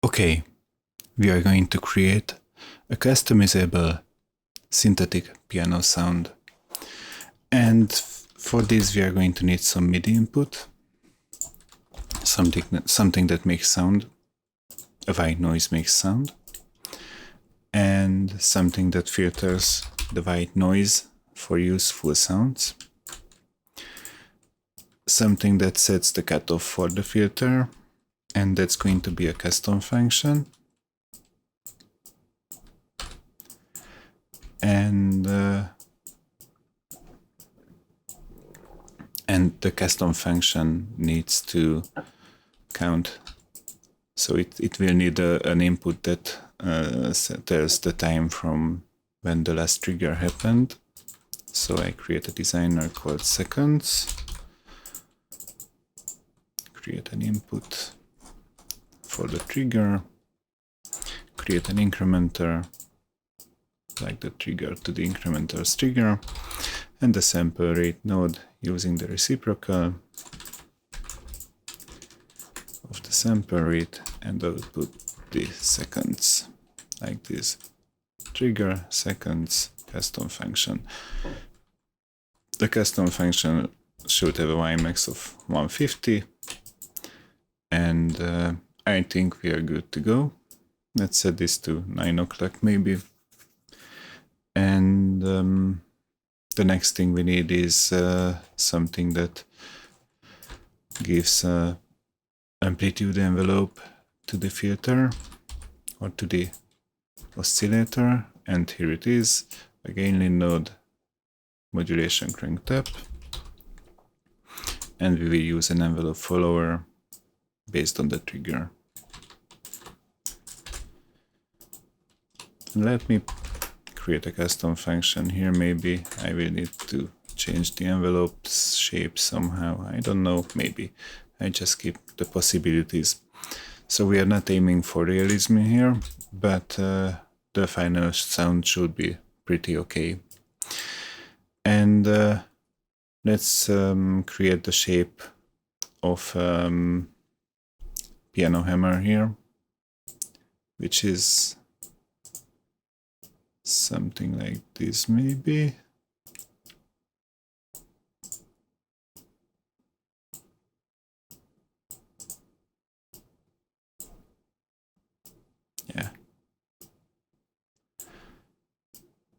Okay, we are going to create a customizable synthetic piano sound. And for this we are going to need some MIDI input, something that makes sound, a white noise makes sound, and something that filters the white noise for useful sounds, something that sets the cutoff for the filter, and that's going to be a custom function. And the custom function needs to count. So it will need an input that tells the time from when the last trigger happened. So I create a designer called seconds, create an input for the trigger, create an incrementer like the trigger to the incrementer's trigger, and the sample rate node using the reciprocal of the sample rate, and output the seconds like this. Trigger, seconds, custom function. The custom function should have a Ymax of 150, and I think we are good to go. Let's set this to 9 o'clock maybe. And the next thing we need is something that gives amplitude envelope to the filter or to the oscillator, and here it is, a gain node, modulation cranktap, and we will use an envelope follower based on the trigger. Let me create a custom function here. Maybe I will need to change the envelope shape somehow. I don't know, maybe. I just keep the possibilities. So we are not aiming for realism here, but the final sound should be pretty okay. And let's create the shape of piano hammer here, which is something like this maybe. Yeah,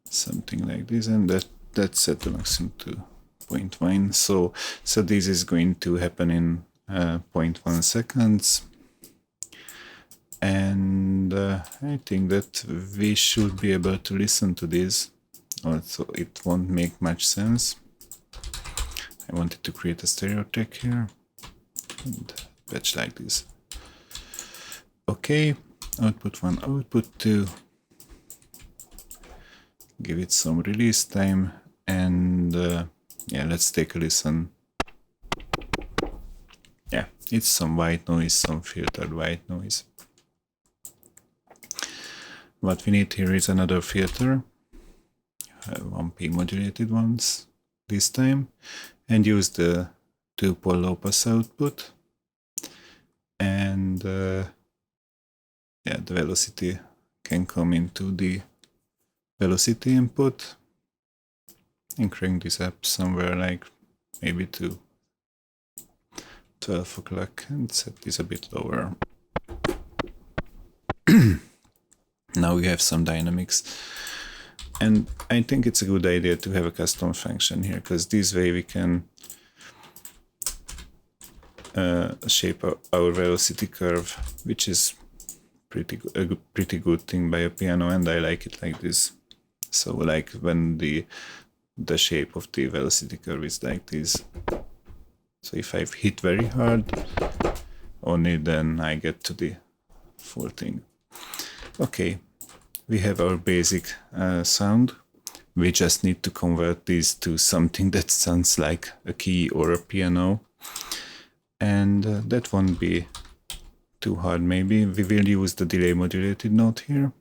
something like this, and that's set the maximum to 0.1. So this is going to happen in 0.1 seconds. And I think that we should be able to listen to this, also it won't make much sense. I wanted to create a stereo track here and patch like this. Okay, output 1, output 2, give it some release time, and yeah, let's take a listen. Yeah, it's some white noise, some filtered white noise. What we need here is another filter, 1P modulated ones this time, and use the 2-pole low-pass output, and yeah, the velocity can come into the velocity input, and crank this up somewhere like maybe to 12 o'clock, and set this a bit lower. Now we have some dynamics, and I think it's a good idea to have a custom function here, because this way we can shape our velocity curve, which is a pretty good thing by a piano, and I like it like this. So like when the shape of the velocity curve is like this. So if I hit very hard, only then I get to the full thing. Okay, we have our basic sound. We just need to convert this to something that sounds like a key or a piano. And that won't be too hard maybe. We will use the delay modulated node here.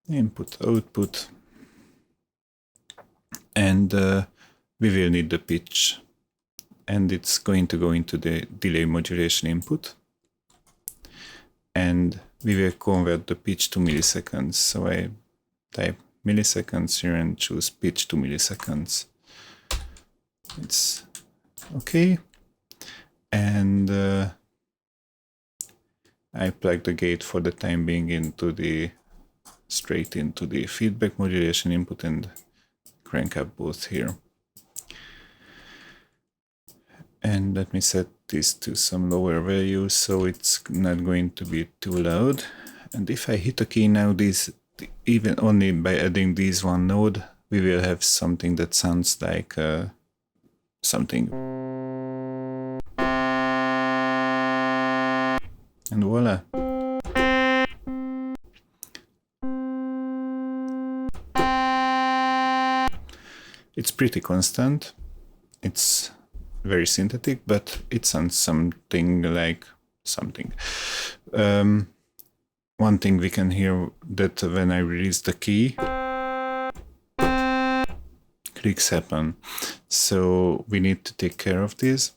Input, output. And we will need the pitch. And it's going to go into the delay modulation input. and we will convert the pitch to milliseconds. So I type milliseconds here and choose pitch to milliseconds. It's okay. And I plug the gate for the time being straight into the feedback modulation input and crank up both here. And let me set this to some lower value so it's not going to be too loud. And if I hit a key now, even only by adding this one node, we will have something that sounds like something. And voila. It's pretty constant. It's very synthetic, but it sounds something like something. One thing we can hear that when I release the key, clicks happen. So we need to take care of this.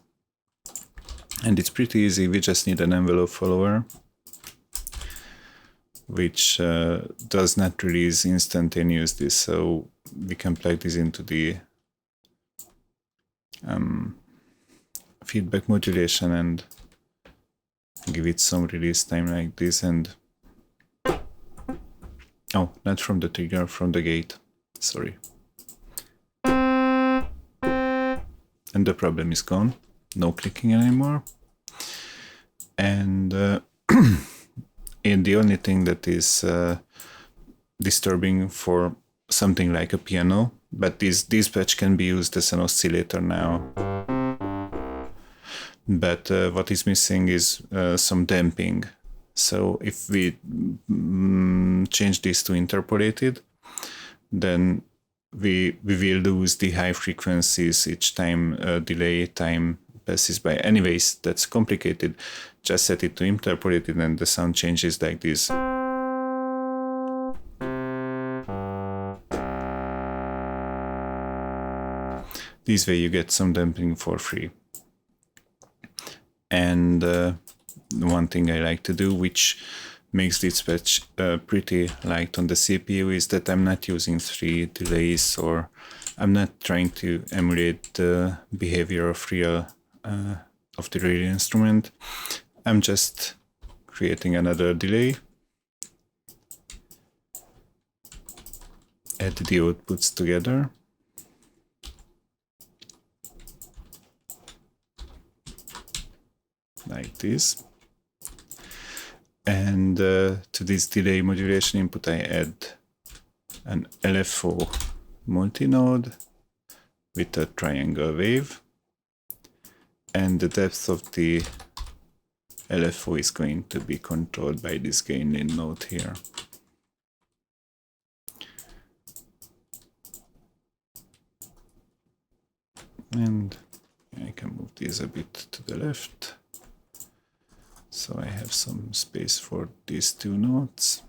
And it's pretty easy. We just need an envelope follower, which does not release instantaneously. So we can plug this into the feedback modulation and give it some release time like this. And oh, not from the trigger, from the gate. Sorry. And the problem is gone. No clicking anymore. And and the only thing that is disturbing for something like a piano, but this patch can be used as an oscillator now. But what is missing is some damping. So if we change this to interpolated, then we will lose the high frequencies each time delay time passes by. Anyways, that's complicated. Just set it to interpolated and the sound changes like this. This way you get some damping for free. And one thing I like to do, which makes this patch pretty light on the CPU, is that I'm not using 3 delays, or I'm not trying to emulate the behavior of the real instrument. I'm just creating another delay, add the outputs together, like this. And to this delay modulation input I add an LFO multinode with a triangle wave, and the depth of the LFO is going to be controlled by this gain in node here. And I can move this a bit to the left, so I have some space for these 2 nodes.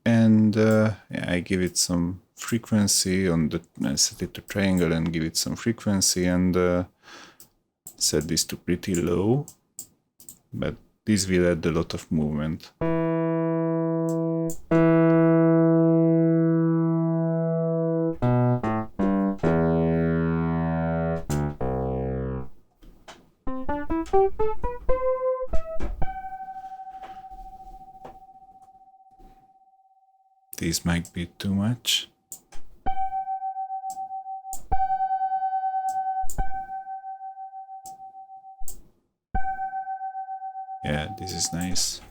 And yeah, I give it some frequency I set it to triangle and give it some frequency, and set this to pretty low, but this will add a lot of movement. This might be too much. Yeah, this is nice.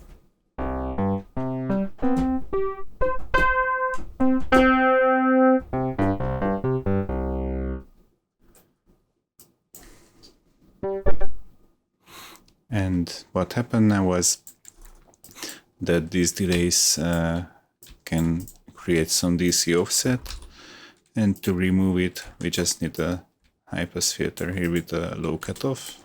And what happened now was that these delays can create some DC offset, and to remove it we just need a high pass filter here with a low cutoff.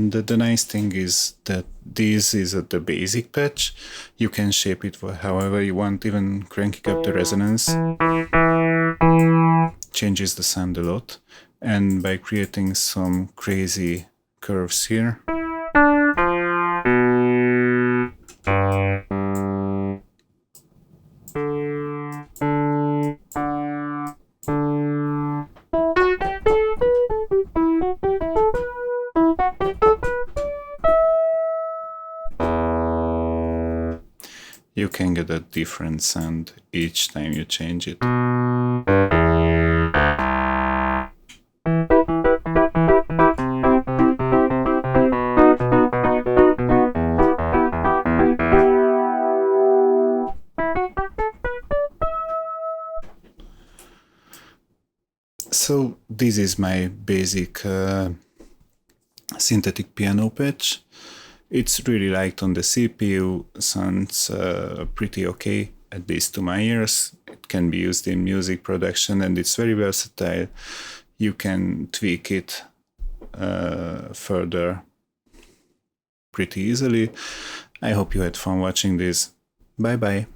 And the nice thing is that this is at the basic pitch. You can shape it however you want, even cranking up the resonance changes the sound a lot. And by creating some crazy curves here, you can get a different sound each time you change it. So this is my basic synthetic piano patch. It's really light on the CPU, sounds pretty okay, at least to my ears. It can be used in music production and it's very versatile. You can tweak it further pretty easily. I hope you had fun watching this. Bye bye.